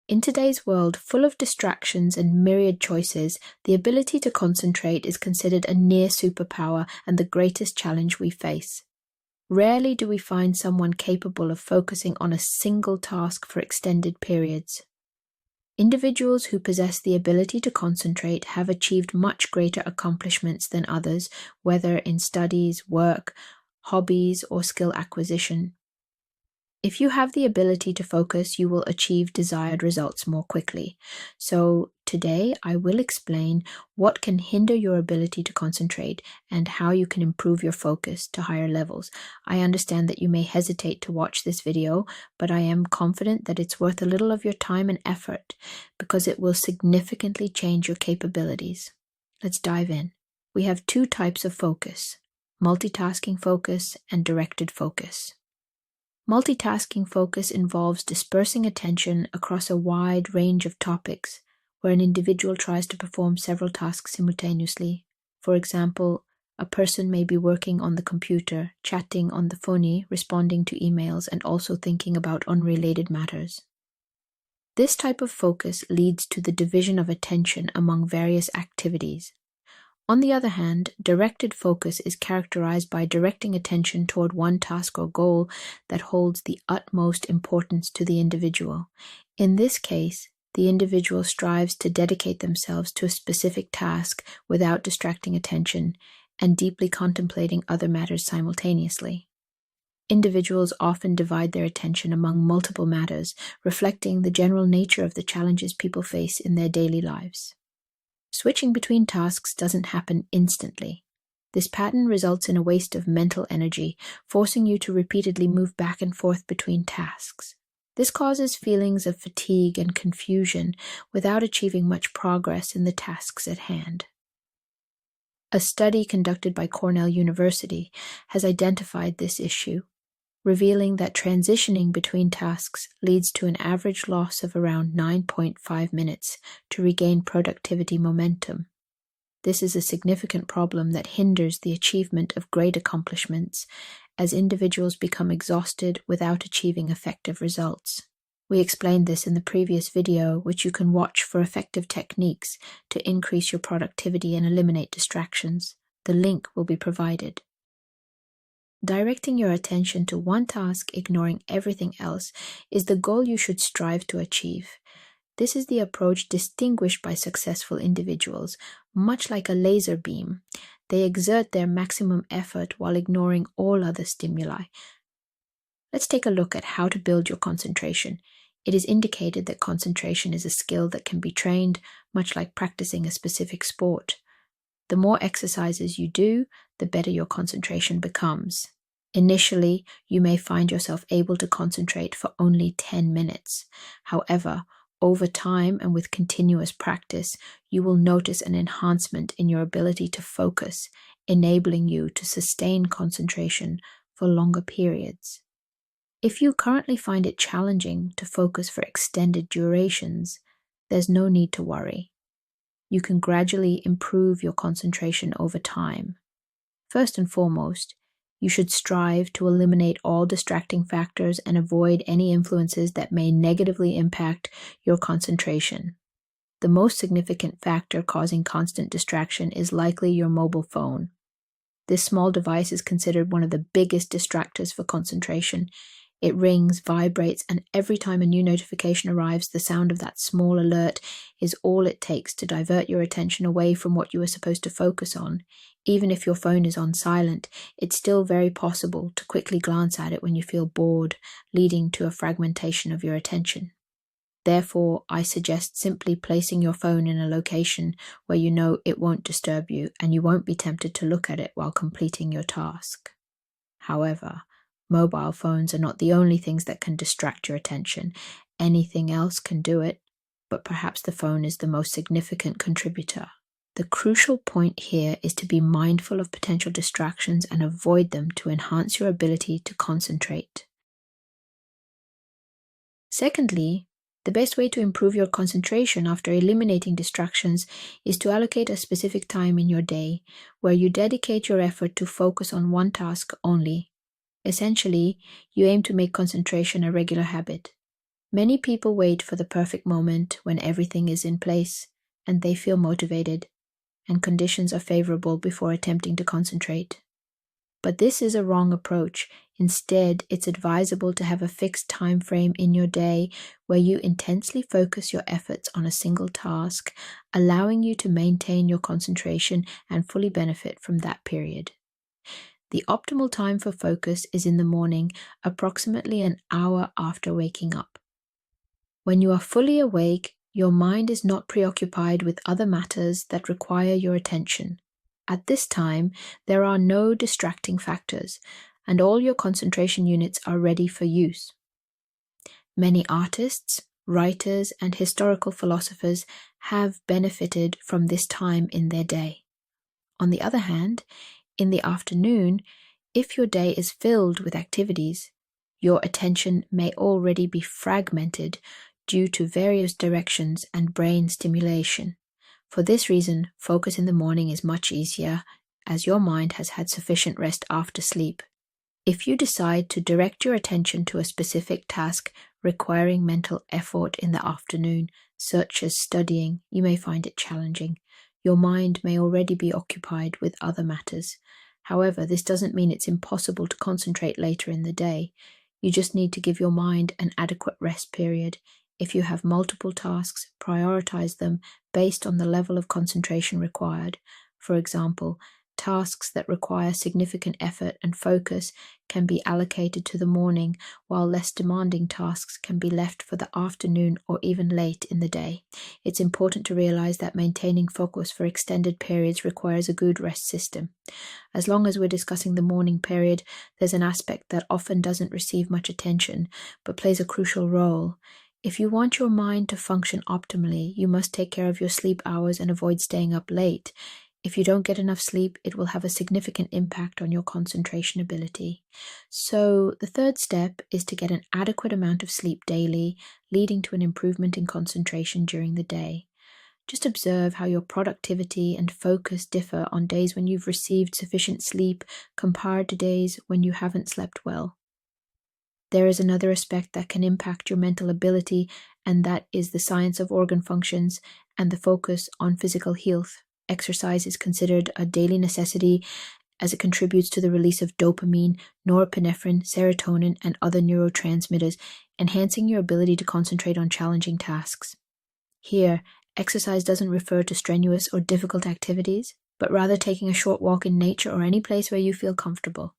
In today's world, full of distractions and myriad choices, the ability to concentrate is considered a near superpower and the greatest challenge we face. Rarely do we find someone capable of focusing on a single task for extended periods. Individuals who possess the ability to concentrate have achieved much greater accomplishments than others, whether in studies, work, hobbies, or skill acquisition. If you have the ability to focus, you will achieve desired results more quickly. So today I will explain what can hinder your ability to concentrate and how you can improve your focus to higher levels. I understand that you may hesitate to watch this video, but I am confident that it's worth a little of your time and effort because it will significantly change your capabilities. Let's dive in. We have two types of focus: multitasking focus and directed focus. Multitasking focus involves dispersing attention across a wide range of topics, where an individual tries to perform several tasks simultaneously. For example, a person may be working on the computer, chatting on the phone, responding to emails, and also thinking about unrelated matters. This type of focus leads to the division of attention among various activities. On the other hand, directed focus is characterized by directing attention toward one task or goal that holds the utmost importance to the individual. In this case, the individual strives to dedicate themselves to a specific task without distracting attention and deeply contemplating other matters simultaneously. Individuals often divide their attention among multiple matters, reflecting the general nature of the challenges people face in their daily lives. Switching between tasks doesn't happen instantly. This pattern results in a waste of mental energy, forcing you to repeatedly move back and forth between tasks. This causes feelings of fatigue and confusion without achieving much progress in the tasks at hand. A study conducted by Cornell University has identified this issue, revealing that transitioning between tasks leads to an average loss of around 9.5 minutes to regain productivity momentum. This is a significant problem that hinders the achievement of great accomplishments as individuals become exhausted without achieving effective results. We explained this in the previous video, which you can watch for effective techniques to increase your productivity and eliminate distractions. The link will be provided. Directing your attention to one task, ignoring everything else, is the goal you should strive to achieve. This is the approach distinguished by successful individuals. Much like a laser beam, they exert their maximum effort while ignoring all other stimuli. Let's take a look at how to build your concentration. It is indicated that concentration is a skill that can be trained, much like practicing a specific sport. The more exercises you do, the better your concentration becomes. Initially, you may find yourself able to concentrate for only 10 minutes. However, over time and with continuous practice, you will notice an enhancement in your ability to focus, enabling you to sustain concentration for longer periods. If you currently find it challenging to focus for extended durations, there's no need to worry. You can gradually improve your concentration over time. First and foremost, you should strive to eliminate all distracting factors and avoid any influences that may negatively impact your concentration. The most significant factor causing constant distraction is likely your mobile phone. This small device is considered one of the biggest distractors for concentration. It rings, vibrates, and every time a new notification arrives, the sound of that small alert is all it takes to divert your attention away from what you were supposed to focus on. Even if your phone is on silent, it's still very possible to quickly glance at it when you feel bored, leading to a fragmentation of your attention. Therefore, I suggest simply placing your phone in a location where you know it won't disturb you and you won't be tempted to look at it while completing your task. However, mobile phones are not the only things that can distract your attention. Anything else can do it, but perhaps the phone is the most significant contributor. The crucial point here is to be mindful of potential distractions and avoid them to enhance your ability to concentrate. Secondly, the best way to improve your concentration after eliminating distractions is to allocate a specific time in your day where you dedicate your effort to focus on one task only. Essentially, you aim to make concentration a regular habit. Many people wait for the perfect moment when everything is in place and they feel motivated and conditions are favorable before attempting to concentrate. But this is a wrong approach. Instead, it's advisable to have a fixed time frame in your day where you intensely focus your efforts on a single task, allowing you to maintain your concentration and fully benefit from that period. The optimal time for focus is in the morning, approximately an hour after waking up. When you are fully awake, your mind is not preoccupied with other matters that require your attention. At this time, there are no distracting factors, and all your concentration units are ready for use. Many artists, writers, and historical philosophers have benefited from this time in their day. On the other hand, in the afternoon, if your day is filled with activities, your attention may already be fragmented due to various directions and brain stimulation. For this reason, focus in the morning is much easier, as your mind has had sufficient rest after sleep. If you decide to direct your attention to a specific task requiring mental effort in the afternoon, such as studying, you may find it challenging. Your mind may already be occupied with other matters. However, this doesn't mean it's impossible to concentrate later in the day. You just need to give your mind an adequate rest period. If you have multiple tasks, prioritize them based on the level of concentration required. For example, tasks that require significant effort and focus can be allocated to the morning, while less demanding tasks can be left for the afternoon or even late in the day. It's important to realize that maintaining focus for extended periods requires a good rest system. As long as we're discussing the morning period, there's an aspect that often doesn't receive much attention, but plays a crucial role. If you want your mind to function optimally, you must take care of your sleep hours and avoid staying up late. If you don't get enough sleep, it will have a significant impact on your concentration ability. So the third step is to get an adequate amount of sleep daily, leading to an improvement in concentration during the day. Just observe how your productivity and focus differ on days when you've received sufficient sleep compared to days when you haven't slept well. There is another aspect that can impact your mental ability, and that is the science of organ functions and the focus on physical health. Exercise is considered a daily necessity as it contributes to the release of dopamine, norepinephrine, serotonin, and other neurotransmitters, enhancing your ability to concentrate on challenging tasks. Here, exercise doesn't refer to strenuous or difficult activities, but rather taking a short walk in nature or any place where you feel comfortable.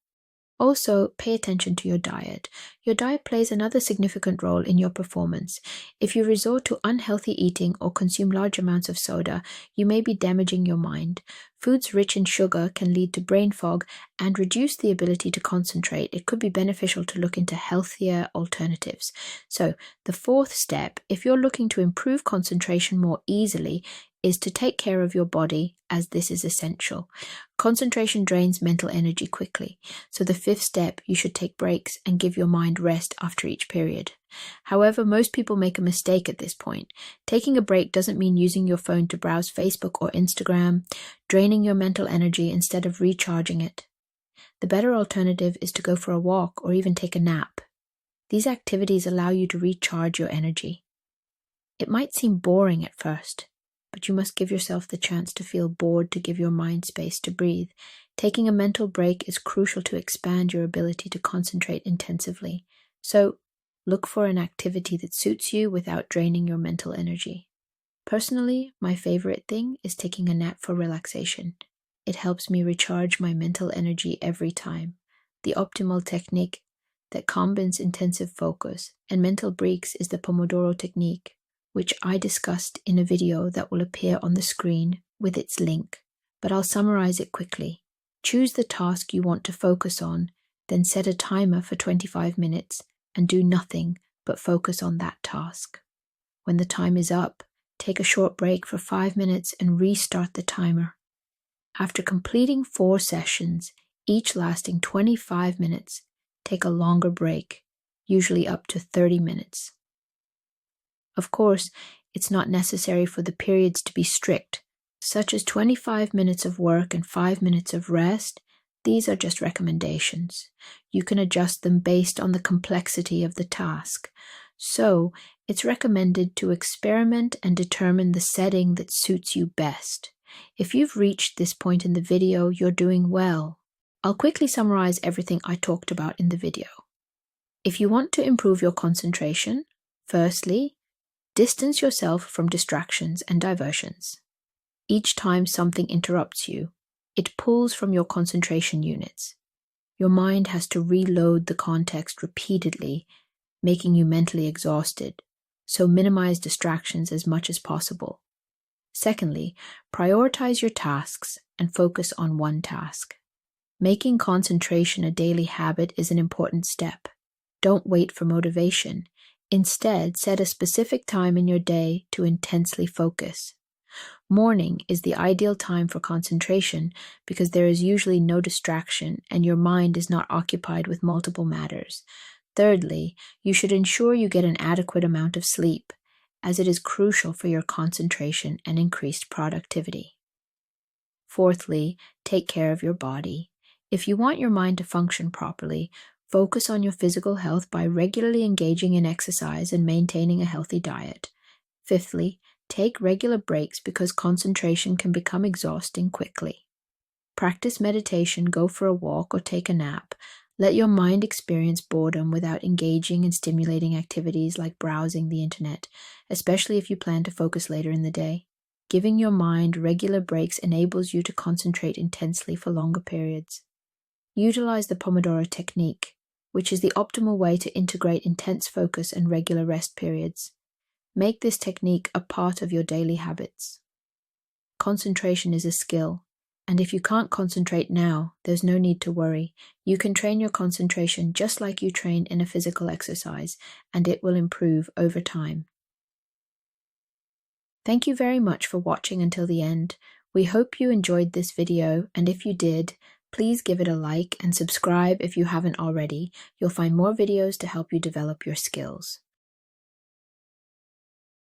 Also, pay attention to your diet. Your diet plays another significant role in your performance. If you resort to unhealthy eating or consume large amounts of soda, you may be damaging your mind. Foods rich in sugar can lead to brain fog and reduce the ability to concentrate. It could be beneficial to look into healthier alternatives. So, the fourth step, if you're looking to improve concentration more easily, is to take care of your body, as this is essential. Concentration drains mental energy quickly, so the fifth step, you should take breaks and give your mind rest after each period. However, most people make a mistake at this point. Taking a break doesn't mean using your phone to browse Facebook or Instagram, draining your mental energy instead of recharging it. The better alternative is to go for a walk or even take a nap. These activities allow you to recharge your energy. It might seem boring at first, but you must give yourself the chance to feel bored to give your mind space to breathe. Taking a mental break is crucial to expand your ability to concentrate intensively. So, look for an activity that suits you without draining your mental energy. Personally, my favorite thing is taking a nap for relaxation. It helps me recharge my mental energy every time. The optimal technique that combines intensive focus and mental breaks is the Pomodoro technique, which I discussed in a video that will appear on the screen with its link, but I'll summarize it quickly. Choose the task you want to focus on, then set a timer for 25 minutes and do nothing but focus on that task. When the time is up, take a short break for 5 minutes and restart the timer. After completing 4 sessions, each lasting 25 minutes, take a longer break, usually up to 30 minutes. Of course, it's not necessary for the periods to be strict, such as 25 minutes of work and 5 minutes of rest. These are just recommendations. You can adjust them based on the complexity of the task. So, it's recommended to experiment and determine the setting that suits you best. If you've reached this point in the video, you're doing well. I'll quickly summarize everything I talked about in the video. If you want to improve your concentration, firstly, distance yourself from distractions and diversions. Each time something interrupts you, it pulls from your concentration units. Your mind has to reload the context repeatedly, making you mentally exhausted, so minimize distractions as much as possible. Secondly, prioritize your tasks and focus on one task. Making concentration a daily habit is an important step. Don't wait for motivation. Instead, set a specific time in your day to intensely focus. Morning is the ideal time for concentration because there is usually no distraction and your mind is not occupied with multiple matters. Thirdly, you should ensure you get an adequate amount of sleep, as it is crucial for your concentration and increased productivity. Fourthly, take care of your body. If you want your mind to function properly, focus on your physical health by regularly engaging in exercise and maintaining a healthy diet. Fifthly, take regular breaks because concentration can become exhausting quickly. Practice meditation, go for a walk, or take a nap. Let your mind experience boredom without engaging in stimulating activities like browsing the internet, especially if you plan to focus later in the day. Giving your mind regular breaks enables you to concentrate intensely for longer periods. Utilize the Pomodoro technique, which is the optimal way to integrate intense focus and regular rest periods. Make this technique a part of your daily habits. Concentration is a skill, and if you can't concentrate now, there's no need to worry. You can train your concentration just like you train in a physical exercise, and it will improve over time. Thank you very much for watching until the end. We hope you enjoyed this video, and if you did, please give it a like and subscribe if you haven't already. You'll find more videos to help you develop your skills.